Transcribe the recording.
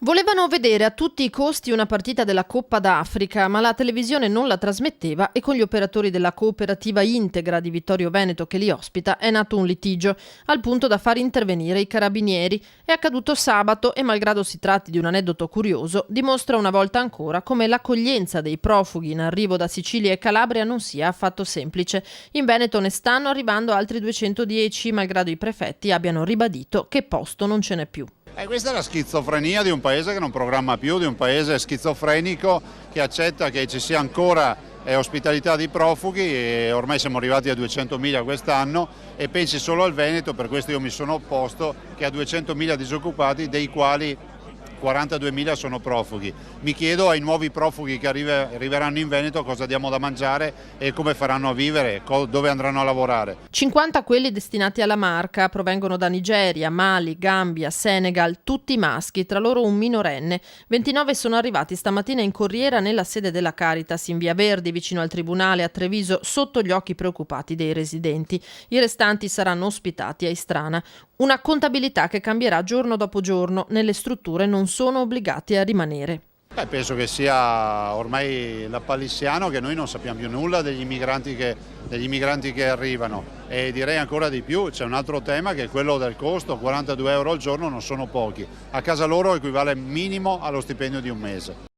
Volevano vedere a tutti i costi una partita della Coppa d'Africa, ma la televisione non la trasmetteva e con gli operatori della cooperativa Integra di Vittorio Veneto che li ospita è nato un litigio, al punto da far intervenire i carabinieri. È accaduto sabato e, malgrado si tratti di un aneddoto curioso, dimostra una volta ancora come l'accoglienza dei profughi in arrivo da Sicilia e Calabria non sia affatto semplice. In Veneto ne stanno arrivando altri 210, malgrado i prefetti abbiano ribadito che posto non ce n'è più. Questa è la schizofrenia di un paese che non programma più, di un paese schizofrenico che accetta che ci sia ancora ospitalità di profughi e ormai siamo arrivati a 200.000 quest'anno e pensi solo al Veneto, per questo io mi sono opposto, che ha 200.000 disoccupati dei quali 42.000 sono profughi. Mi chiedo ai nuovi profughi che arriveranno in Veneto cosa diamo da mangiare e come faranno a vivere, dove andranno a lavorare. 50 quelli destinati alla Marca provengono da Nigeria, Mali, Gambia, Senegal, tutti maschi, tra loro un minorenne. 29 sono arrivati stamattina in corriera nella sede della Caritas in Via Verdi, vicino al Tribunale a Treviso, sotto gli occhi preoccupati dei residenti. I restanti saranno ospitati a Istrana. Una contabilità che cambierà giorno dopo giorno. Nelle strutture non sono obbligati a rimanere. Penso che sia ormai lapalissiano che noi non sappiamo più nulla degli immigranti che arrivano, e direi ancora di più, c'è un altro tema che è quello del costo. 42 euro al giorno non sono pochi, a casa loro equivale minimo allo stipendio di un mese.